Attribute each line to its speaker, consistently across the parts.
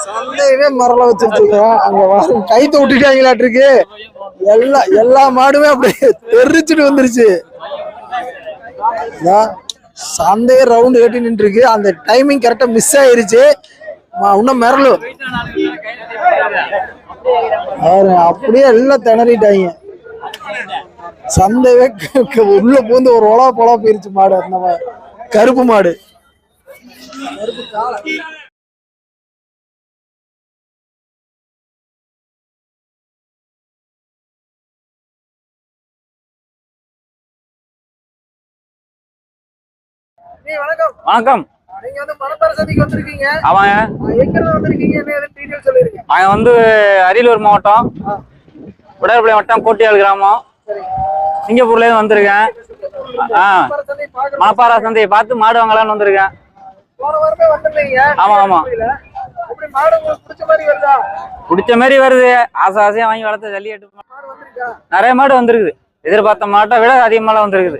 Speaker 1: சந்தையவே மரல வச்சிருக்கீங்க. அங்க கைத்த விட்டுட்டாங்களாட்டிருக்கு. எல்லா மாடுமே அப்படியே தெரிச்சுட்டு வந்துருச்சு. சந்தையே ரவுண்ட் கட்டி நின்று இருக்கு. அந்த டைமிங் கரெக்டா மிஸ் ஆயிருச்சு. இன்னும் மிரலும் அப்படியே எல்லாம் திணறிட்டாங்க. சந்தையே உள்ள பூந்து ஒரு ஒலா பொலா போயிருச்சு மாடு. அந்த கருப்பு மாடு.
Speaker 2: வணக்கம்.
Speaker 1: நீங்க வந்து மணப்பாறை சந்தைக்கு வந்திருக்கீங்க.
Speaker 2: ஆமாங்க.
Speaker 1: எங்க இருந்து வந்திருக்கீங்க, என்ன ஏது டீடைல் சொல்லிருங்க.
Speaker 2: நாங்க வந்து அரியலூர் மாவட்டம் உடையார்பாளையம் வட்டம் கோட்டியால் கிராமம் சிங்கப்பூர்ல இருந்து வந்திருக்கேன். மணப்பாறை சந்தையை பார்த்து மாடு வாங்கலாம்னு வந்திருக்கேன்.
Speaker 1: போன வாரமே வந்திருக்கீங்க.
Speaker 2: ஆமா ஆமா.
Speaker 1: அப்படி மாடு உங்களுக்கு பிடிச்ச மாதிரி வருதா?
Speaker 2: பிடிச்ச மாதிரி வருது. ஆசையா வாங்கி வளர்த்த ஜல்லிக்கட்டு நிறைய மாடு வந்திருக்குது. எதிர்பார்த்த மாட்டை விட அதிகமாலாம் வந்திருக்குது.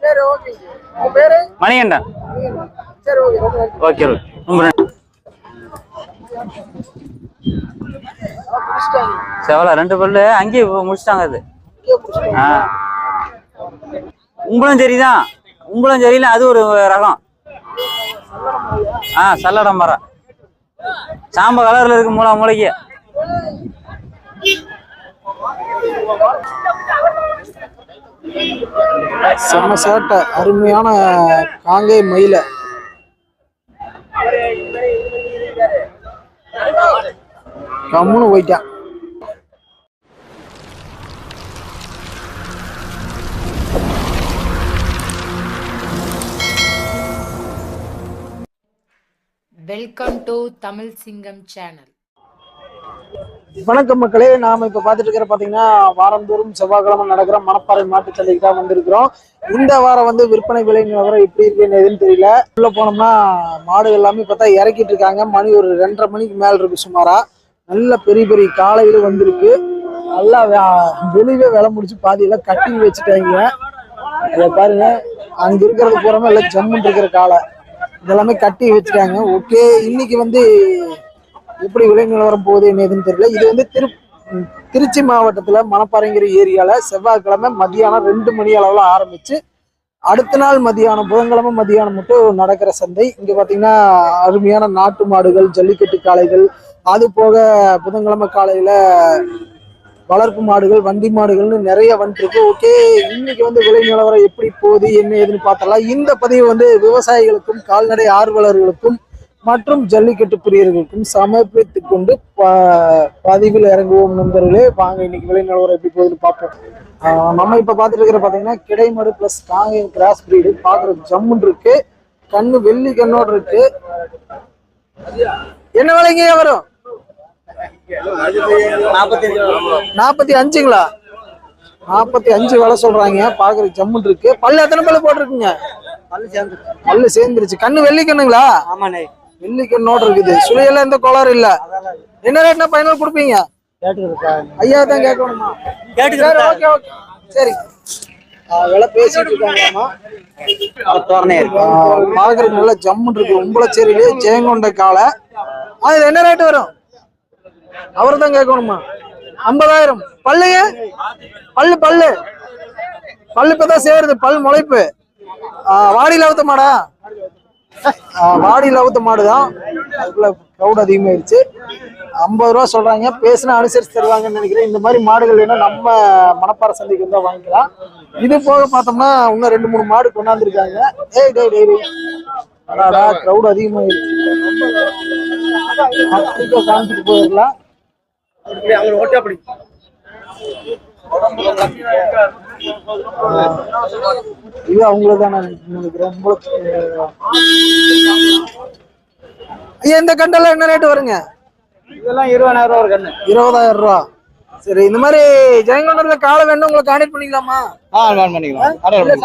Speaker 1: சரி, ஓகே. உங்க பேரு?
Speaker 2: மணிகண்டன்.
Speaker 1: சரி, ஓகே.
Speaker 2: செவல 2 பல்லு அங்கேயே முடிச்சிட்டாங்க. அது உங்களும் சரிதான். உங்களும் சரியில்லை. அது ஒரு ரகம். சல்லடம் மரம் சாம்ப கலர்ல இருக்கு. மூளைக்கு
Speaker 1: செம்ம சேட்டை. அருமையான காங்கை மயில. கம்முன்னு போயிட்டான்.
Speaker 3: வெல்கம் டு தமிழ் சிங்கம் சேனல்.
Speaker 1: வணக்கம் மக்களே. நாம இப்ப பாத்துட்டு இருக்கிற பாத்தீங்கன்னா வாரந்தோறும் செவ்வாய்க்கிழமை நடக்கிற மணப்பாறை மாட்டு சந்தைக்கு தான் வந்திருக்கிறோம். இந்த வாரம் வந்து விற்பனை விலை நிலவரம் எப்படி இருக்குன்னு எதுன்னு தெரியல. உள்ள போனோம்னா மாடு எல்லாமே பார்த்தா இறக்கிட்டு இருக்காங்க. மணி ஒரு 2:30 மணிக்கு மேல இருக்கு சுமாரா. நல்ல பெரிய பெரிய காலையில வந்திருக்கு. நல்லா வெளியே விலை முடிச்சு பாதியெல்லாம் கட்டி வச்சுட்டாங்க. அதை பாருங்க, அங்க இருக்கிறது பூராம எல்லாம் ஜம்முன்னு இருக்கிற காலை இதெல்லாமே கட்டி வச்சுட்டாங்க. ஓகே, இன்னைக்கு வந்து எப்படி விலை நிலவரம் போகுது என்னதுன்னு தெரியல. இது வந்து திருச்சி மாவட்டத்துல மணப்பாறைங்கிற ஏரியால செவ்வாய்க்கிழமை மதியானம் 2 மணி அளவுல ஆரம்பிச்சு அடுத்த நாள் மதியானம் புதன்கிழமை மதியானம் மட்டும் நடக்கிற சந்தை. இங்க பாத்தீங்கன்னா அருமையான நாட்டு மாடுகள், ஜல்லிக்கட்டு காளைகள், அது போக புதன்கிழமை காலையில வளர்ப்பு மாடுகள், வண்டி மாடுகள்னு நிறைய வந்துருக்கு. ஓகே, இன்னைக்கு வந்து விலை நிலவரம் எப்படி போகுது என்ன ஏதுன்னு பார்த்தலாம். இந்த பதிவு வந்து விவசாயிகளுக்கும் கால்நடை ஆர்வலர்களுக்கும் மற்றும் ஜல்லிக்கட்டு பிரியர்களுக்கும் சமர்ப்பித்துக் கொண்டு பதிவில் இறங்குவோம் நண்பர்களே. வாங்க இன்னைக்கு விலை நிலவரம் எப்படி போகுதுன்னு பார்ப்போம். நம்ம இப்ப பார்த்துட்டு இருக்கிற பாத்தீங்கன்னா கிடைமாடு பிளஸ் காங்கேயம் கிராஸ் பிரீடு. பாக்குறது ஜம்முன் இருக்கு. கண்ணு வெள்ளி கண்ணோடு இருக்கு. என்ன விலைங்க வரும்? 45ங்களா? 45 விலை சொல்றாங்க. பாக்குறது ஜம்முன் இருக்கு. பல்லு எத்தனை பல்லு போட்டிருக்குங்க? பல்லு சேர்ந்துருச்சு. கண்ணு வெள்ளி கண்ணுங்களா? வெள்ளி கண்ணோடு இருக்குது. சுழியெல்லாம் எந்த கோளாறு இல்ல. என்ன ரேட்னா பைனல் கொடுப்பீங்க? ஐயா தான் கேட்கணுமா? சரி, விலை பேசிட்டு இருக்காங்களாமா. பாக்குறது நல்லா ஜம்முன் இருக்கு. உம்பளச்சேரியிலே ஜெயங்கொண்ட காலை. அது என்ன ரேட் வரும்? அவரு தான் கேட்கணுமா? 50,000. பல்லைய பல்லு பல்லு பல்லு இப்பதான் சேருது. பல் முளைப்பு. வாடியில் அவுத்த மாடா? வாடியில் அவுத்த மாடுதான். அதுக்குள்ள க்ரௌட் அதிகமாயிருச்சு. 50 ரூபா சொல்றாங்க. பேசினா அனுசரிச்சு தருவாங்கன்னு நினைக்கிறேன். இந்த மாதிரி மாடுகள் வேணா நம்ம மணப்பாறை சந்தைக்கு வந்தா வாங்கிக்கலாம். இது போக பார்த்தோம்னா இன்னும் 2-3 மாடு கொண்டாந்துருக்காங்க. அடாடா, க்ரௌட் அதிகமாயிருச்சு. காமிச்சிட்டு போயிடலாம். இது அவங்களதான நினைக்கிறேன். ஐயா, இந்த கண்டெல்லாம் என்ன ரேட் வருங்க?
Speaker 4: இதெல்லாம் 20,000 ரூபா ஒரு கண்ணு.
Speaker 1: 20,000 ரூபா. சரி, இந்த மாதிரி ஜெயங்கொண்டத்துல காலை வேணும் உங்களுக்கு கான்டெக்ட் பண்ணிக்கலாமா?
Speaker 4: பண்ணிக்கலாம்.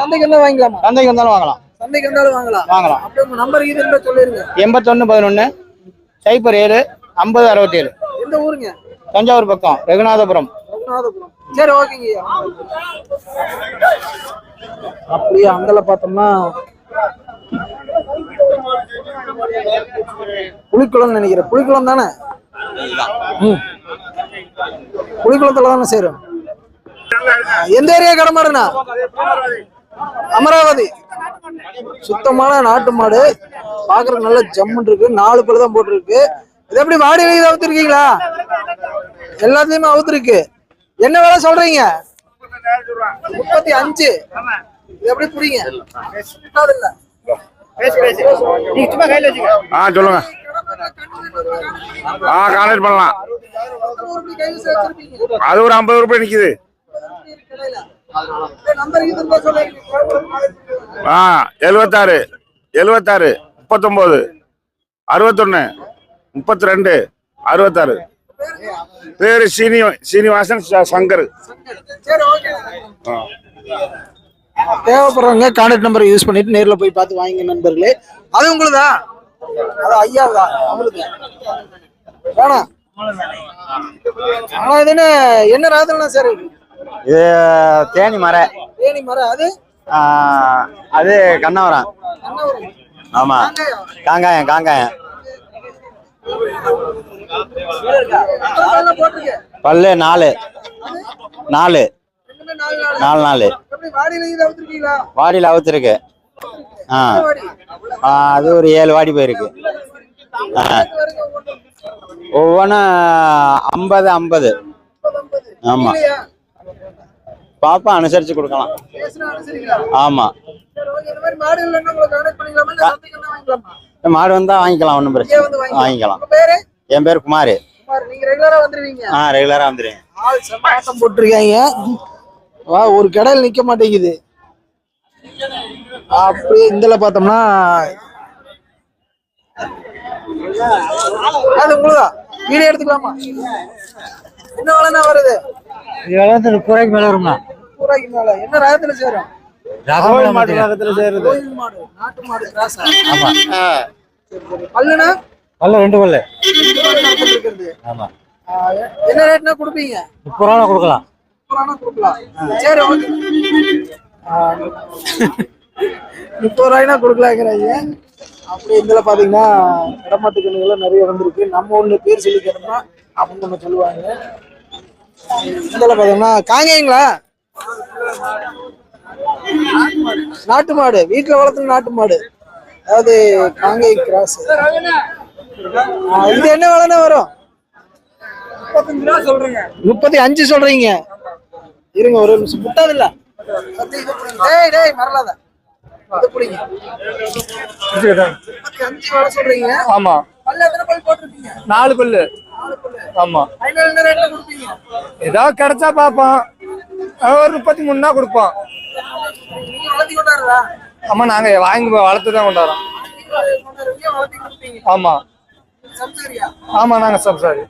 Speaker 1: சந்தைக்கு வந்தா வாங்கிக்கலாமா?
Speaker 4: சந்தைக்கு வந்தாலும் வாங்கலாம்.
Speaker 1: சந்தைக்கு வந்தாலும் வாங்கலாம். அப்படியே உங்க நம்பர் இது இருந்தா சொல்லிருங்க.
Speaker 4: 8111 07 50 67.
Speaker 1: எந்த ஊருங்க?
Speaker 4: தஞ்சாவூர் பக்கம் ரகுநாதபுரம்.
Speaker 1: சரி, ஓகேங்க. அப்படியே அங்கல பார்த்தோம்னா புலிக்குளம் நினைக்கிறேன், புலிக்குளம் தானே? புலிக்குளத்துல தானே சேரும். எந்த ஏரியா கடை மாடுண்ணா? அமராவதி. சுத்தமான நாட்டு மாடு, பாக்குறதுக்கு நல்ல ஜம்முன் இருக்கு. 4 பல்லு தான் போட்டுருக்கு. இது எப்படி வாடியில இதை அவுத்துருக்கீங்களா? எல்லாத்தையுமே அவுத்துருக்கு. என்ன வேலை சொல்றீங்க? 35. இது எப்படி புரியுங்க?
Speaker 5: சொல்லுங்க. கான்டாக்ட் பண்ணலாம். அது ஒரு 50 ரூபாய் நிக்குது. 76 76 39 61 32 66. பேரு சீனிவாசன் சங்கர்.
Speaker 1: தேவைப்படுறவங்க கான்டாக்ட் நம்பரை யூஸ் பண்ணிட்டு நேர்ல போய் பார்த்து வாங்க நண்பர்களே. அது உங்களுதா? அது ஐயா தான் அவங்களுக்கு வேணாம். ஆனா இது என்ன ராத்திரம்னா சார்?
Speaker 6: இது தேனி மரம்.
Speaker 1: தேனி மரம்.
Speaker 6: அது கண்ணவரம். ஆமா, காங்காயம். பல்லு 4 வாடியில் அவுத்துருக்கு. அது ஒரு 7 வாடி போயிருக்கு. ஒவ்வொன்றும் 50. ஆமா, பாப்பா அனுசரிச்சு கொடுக்கலாம். ஆமா, மாடு வந்தா வாங்கிக்கலாம், ஒன்றும் பிரச்சனை. வாங்கிக்கலாம். என் பேர் குமார். ரெகுலரா வந்துருவீங்க.
Speaker 1: போட்டிருக்காங்க. ஒரு கடையில் நிக்க மாட்டேங்குது. அப்படியே இந்தல பார்த்தோம்னா அது உங்களுதான். வீடியோ எடுத்துக்கலாமா? என்ன வேலைன்னா வருது?
Speaker 6: 30 ரூபாய்க்கு மேல வருமா?
Speaker 1: 30 ரூபாய்க்கு மேல. என்ன ரகத்துல சேரும்?
Speaker 6: ரகத்துல சேருது.
Speaker 1: நாட்டு மாடு கிராஸ். ஆமா. பல்லுனா?
Speaker 6: பல்லு 2 பல்லு.
Speaker 1: ஆமா. என்ன ரேட்னா கொடுப்பீங்க?
Speaker 6: 30 ரூபா கொடுக்கலாம்.
Speaker 1: 30 ரூபா கொடுக்கலாம். சரி, ஓகே. 30 ரூபாய்னா கொடுக்கலாங்கிறாங்க. அப்படி இதுல பாத்தீங்கன்னா இடமாட்டு கண்ணுகள் நிறைய வந்திருக்கு. நம்ம ஒண்ணு பேர் சொல்லி கேட்டோம்னா அவங்க ஒண்ணு சொல்லுவாங்க. இதுல பாத்தீங்கன்னா காங்கேயங்களா? நாட்டு மாடு, வீட்டுல வளர்த்துன நாட்டு மாடு, அதாவது காங்கேய கிராஸ். இது என்ன விலைன்னா வரும்? 35 சொல்றீங்க. இருங்க ஒரு நிமிஷம். முட்டாது இல்ல. மறலாத. சொல்றீங்க.
Speaker 7: ஆமா,
Speaker 1: பல்லு எத்தனை பல் போட்டிருக்கீங்க?
Speaker 7: 4 பல்லு. ஆமா, ஏதாவது கிடைச்சா பாப்போம். ஒரு 33 தான் கொடுப்போம். ஆமா, நாங்க வாங்கி வளர்த்துதான் கொண்டாடுறோம். ஆமா ஆமா, நாங்க சம்சாரி.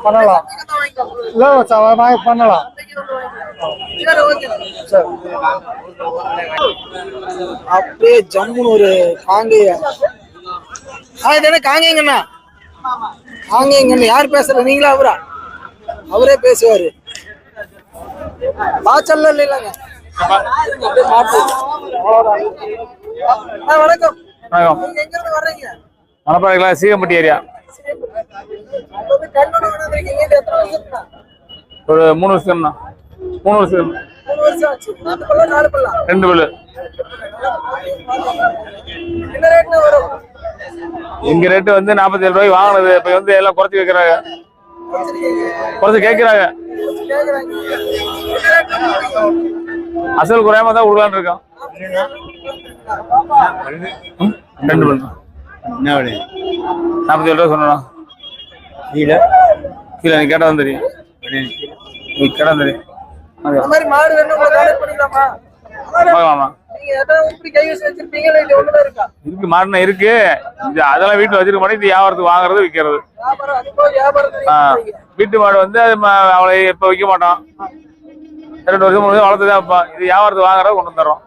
Speaker 7: பண்ணலாம், பண்ணலாம்.
Speaker 1: அப்படியே ஜம்முன்னு ஒரு காங்கேய. காங்கேயங்கண்ணா, காங்கேயங்கண்ணா யார் பேசுற? நீங்களா அவரா? அவரே பேசுவாரு. பாச்சல்ல இல்லைங்க. வணக்கம். எங்க இருந்து வர்றீங்க?
Speaker 7: மணப்பாறைங்களா? சீகம்பட்டி ஏரியா. ஒரு 3 வருஷம். 3 வருஷம். 2 பல்லு. எங்க ரேட்டு வந்து 47 ரூபாய்க்கு வாங்கினது. இப்ப வந்து எல்லாம் குறைச்சி வைக்கிறாங்க, குறைச்சி கேட்கிறாங்க. அசல் குறையாம தான் கொடுக்கலான்னு இருக்கோம். 2 பல்லு. 47 ரூபா சொன்னோம். கீழே நீ கேட்டா தான் தெரியும். நீ கேட்டா தெரியும். இருக்கு, மாடுனா இருக்கு. அதெல்லாம் வீட்டுல வச்சிருக்க மாட்டேன். இது வியாபாரத்துக்கு வாங்குறது, விற்கிறது. வீட்டு மாடு வந்து அது அவளை இப்ப விற்க மாட்டோம். 2 வருஷம் 3 வருஷம் வளர்த்துதான் வைப்போம். இது வியாபாரத்துக்கு வாங்குறது கொண்டு வந்துடுறோம்.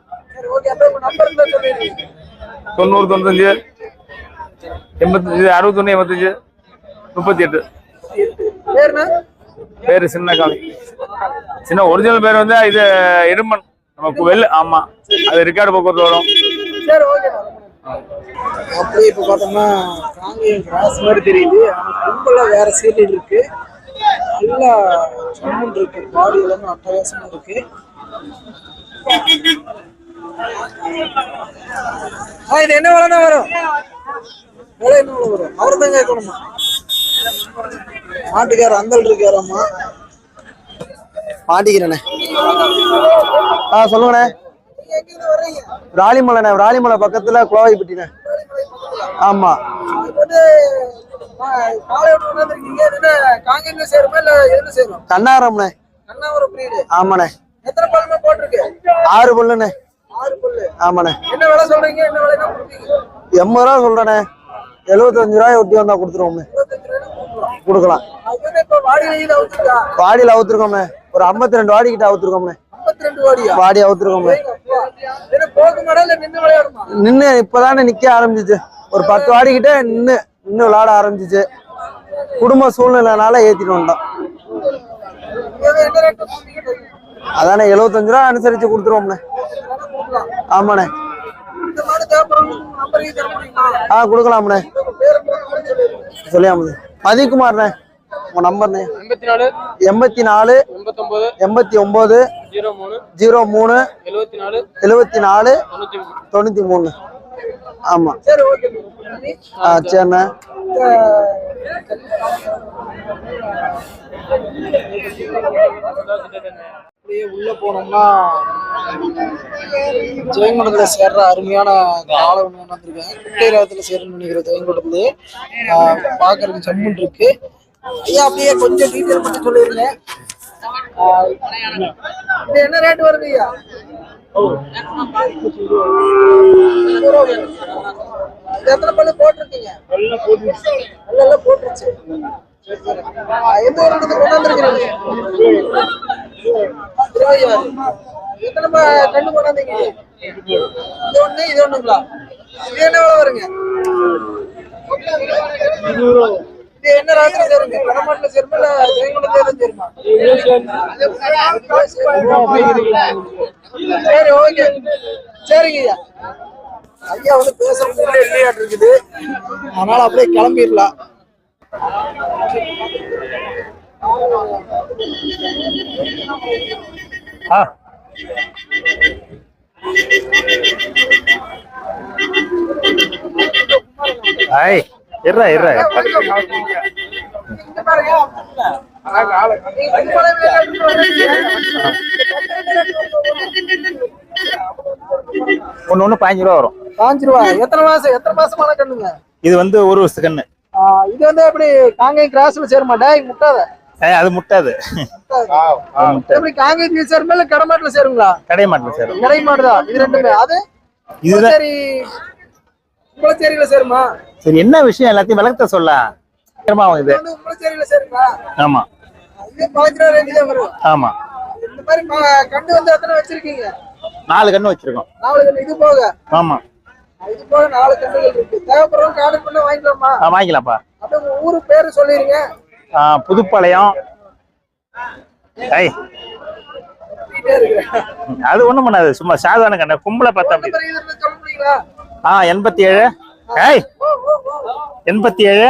Speaker 7: 90 95 85 61 85 38. பேரு சின்ன காளி. சின்ன ஒரிஜினல் பேர் வந்து இது இடும்பன். நமக்கு வெள்ள ஆமா அது ரெக்கார்டு போக்குவரத்து வரும்.
Speaker 1: சரி ஓகே. அப்படியே இப்ப பார்த்தோம்னா காங்கேயம் கிராஸ் மாதிரி தெரியுது. ஆனா கும்பல வேற சீரியல் இருக்கு. நல்லா சம்மன் இருக்கு. பாடி எல்லாமே அட்டகாசமா இருக்கு. இது என்ன விலைன்னா வரும்? விலை என்ன வரும்? அவரு தான் கேட்கணுமா? மாட்டுக்கார அந்தல் இருக்காரம்மா. மாட்டிக்கிறேண்ணே.
Speaker 4: சொல்லுங்கண்ணே. ராலிமலைண்ணே. ராலிமலை பக்கத்துல குளவாய்ப்பட்டிண்ணே. ஆமா. கண்ணாரம்ண்ணே. ஆமாண்ணே. 6 பல்லுண்ணே. ஆமாண்ணே. 80 ரூபா சொல்றேண்ணே. 75 ரூபாய் ஒட்டி வந்தா கொடுத்துருவோம்ண்ணே. கொடுக்கலாம். வாடியில அவுத்துருக்கோம்ண்ணே. ஒரு 52 வாடி கிட்ட அவுத்துருக்கோம்ண்ணே. வாடி அவுத்துருக்கோம்ண்ணே. நின்று இப்பதானே நிக்க ஆரம்பிச்சிச்சு. ஒரு 10 வாடி கிட்ட நின்று விளையாட ஆரம்பிச்சிச்சு. குடும்ப சூழ்நிலைனால ஏத்திட்டு வந்தோம். அதானே 75 ரூபா அனுசரிச்சு கொடுத்துருவோம்ண்ணே. ஆமாண்ணே. கொடுக்கலாம்ண்ணே. சொல்லியாம மதிக்குமார்ண்ணே. உங்க நம்பர்ண்ணே 84 89 03 74 93. ஆமா. சரிண்ணே.
Speaker 1: உள்ள போனோம்னா ஜெயங்கொண்டத்துல சேர்ற அருமையான காலை ஒண்ணு வந்திருக்கேன். குட்டைராத்துல சேர்ன்னு நினைக்கிற ஜெயங்கொண்டத்துல பாக்குறதுக்கு ஜம்முன் இருக்கு. ஐயா அப்படியே கொஞ்சம் டீட்டெயில் பண்ணி சொல்லிருங்க. என்ன ரேட் வருது ஐயா? எத்தனை பல்லு போட்டிருக்கீங்க? எல்லாம் போட்டுருச்சு. எந்த ஒரு இடத்துக்கு கொண்டாந்துருக்கீங்க? எத்தனை கண்ணு கொண்டாந்தீங்க? இது ஒண்ணு இது ஒண்ணுங்களா? இது என்ன வேலை வருங்க? இது என்ன ராத்திரி சேருங்க? கடமாட்டில சேருமா இல்ல ஜெயங்கொண்டத்துல சேருமா? சரி ஓகே. சரிங்க ஐயா. ஐயா வந்து பேச இல்லையாட்டு இருக்குது. அதனால அப்படியே கிளம்பிடலாம்.
Speaker 4: ஒண்ணு 15 ரூபா வரும்.
Speaker 1: 5 ரூபா. எத்தனை மாசமான கண்ணுங்க?
Speaker 4: இது வந்து 1 வருஷத்து கண்ணு.
Speaker 1: இது வந்து எப்படி காங்கேயம் கிராஸ்ல சேருமா? டேய் முட்டாத.
Speaker 4: அது முட்டாது.
Speaker 1: எப்படி காங்கேயத்துல சேருமா இல்ல கடமாட்டுல சேருங்களா?
Speaker 4: கடைமாட்டுல சேரும்.
Speaker 1: கடைமாடுதான் இது ரெண்டுமே. அது சரி உங்களச்சேரியில சேருமா?
Speaker 4: சரி என்ன விஷயம் எல்லாத்தையும் விளக்கத்த சொல்ல. இது
Speaker 1: உங்களச்சேரியில சேருங்களா?
Speaker 4: ஆமா.
Speaker 1: இது 5 ரூபா ரேஞ்ச் தான் வரும்.
Speaker 4: ஆமா.
Speaker 1: இந்த மாதிரி கண்டு வந்து எத்தனை வச்சிருக்கீங்க?
Speaker 4: 4 கண்ணு வச்சிருக்கோம்.
Speaker 1: 4 கண்ணு இது போக?
Speaker 4: ஆமா.
Speaker 1: இது போக 4 கண்ணுகள் இருக்கு. தேவைப்படுறவங்க ஆர்டர் பண்ண வாங்கிக்கலாமா?
Speaker 4: வாங்கிக்கலாம்ப்பா.
Speaker 1: அப்ப உங்க ஊரு பேரு சொல்லிருங்க.
Speaker 4: புதுப்பாளையம். அது ஒண்ணும் பண்ணாது. சும்மா சாதாரண கண்ணு. கும்பல பார்த்தா 87 87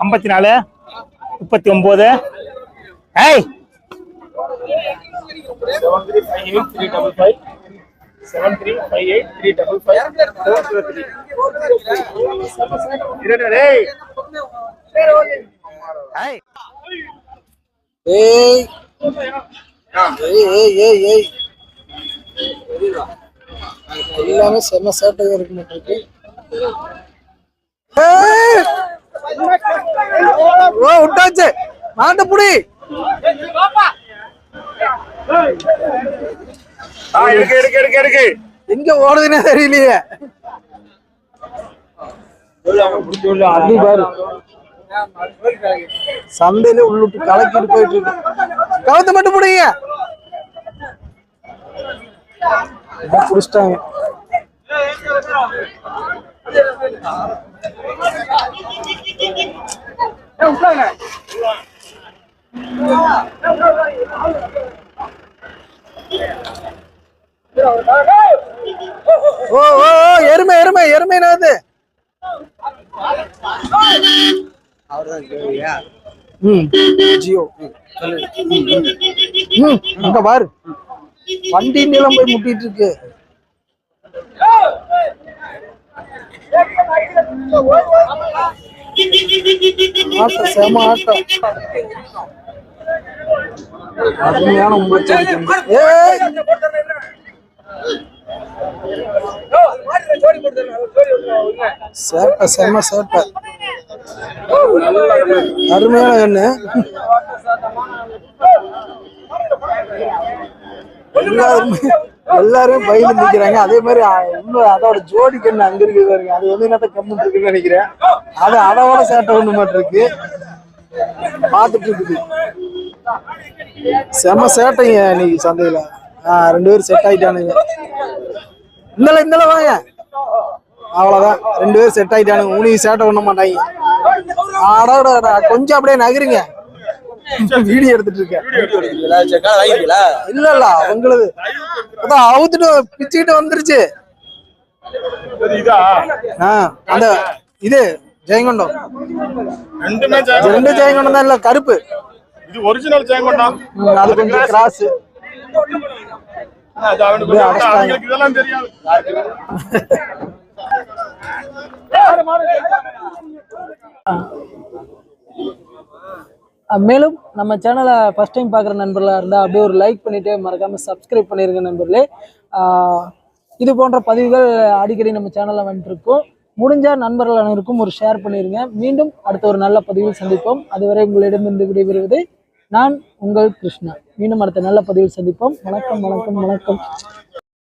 Speaker 4: 54 39
Speaker 1: எல்லாமே செம்ம சேட்டையா இருக்கு மாட்டிருக்கு. விட்டாச்சு மாட்டப்புடி. எங்க ஓடுதுன்னு தெரியலையே. சந்தையில உள்ளுட்டு கலக்கிட்டு போயிட்டு இருக்கு. கவுத்து மட்டும் பிடிங்க. புடிச்சிட்டாங்க. ஓ ஓ ஓ, எருமை எருமை எருமை என்னது? ஜியோ. அங்க பாரு வண்டி நீளம் போய் முட்டிட்டு இருக்கு. ஆட்டம் செம ஆட்டம். அருமையான சேட்டை செம சேட்டை. அருமையான கண்ணு. எல்லாரும் பயந்து நிக்கிறாங்க. அதே மாதிரி இன்னும் அதோட ஜோடி கண்ணு அங்க இருக்கு பாருங்க. அது வந்து என்னத்த கம்மி இருக்குன்னு நினைக்கிறேன். அது அதோட சேட்டை ஒண்ணு மட்டும் இருக்கு பாத்துட்டு இருக்குது. செம சேட்டைங்க இன்னைக்கு சந்தையில. 2 பேரும் செட் ஆயிட்டானுங்க. இந்த வாங்க அவ்வளவுதான். 2 பேரும் செட் ஆயிட்டானுங்க. உனக்கு சேட்டை பண்ண மாட்டாங்க. ஆடாடா கொஞ்சம் அப்படியே நகருங்க. வீடியோ எடுத்துட்டு இருக்கேன். இல்ல உங்களுக்கு அதான் அவுத்துட்டு பிச்சுக்கிட்டு வந்துருச்சு. அந்த இது ஜெயங்கொண்டம் 2 ஜெயங்கொண்டம் தான். இல்ல கருப்பு
Speaker 5: இது ஒரிஜினல் ஜெயங்கொண்டம்.
Speaker 1: அது கொஞ்சம் கிராஸ்.
Speaker 5: இதெல்லாம் தெரியாது.
Speaker 1: மேலும் நம்ம சேனலை ஃபர்ஸ்ட் டைம் பார்க்குற நண்பர்களாக இருந்தால் அப்படியே ஒரு லைக் பண்ணிவிட்டு மறக்காமல் சப்ஸ்கிரைப் பண்ணிருங்க நண்பர்களே. இது போன்ற பதிவுகள் அடிக்கடி நம்ம சேனலில் வந்துட்டு இருக்கோம். முடிஞ்சால் நண்பர்கள் அனைவருக்கும் ஒரு ஷேர் பண்ணிடுங்க. மீண்டும் அடுத்த ஒரு நல்ல பதிவில் சந்திப்போம். அதுவரை உங்களிடமிருந்து விடைபெறுவது நான் உங்கள் கிருஷ்ணா. மீண்டும் அடுத்த நல்ல பதிவில் சந்திப்போம். வணக்கம் வணக்கம் வணக்கம்.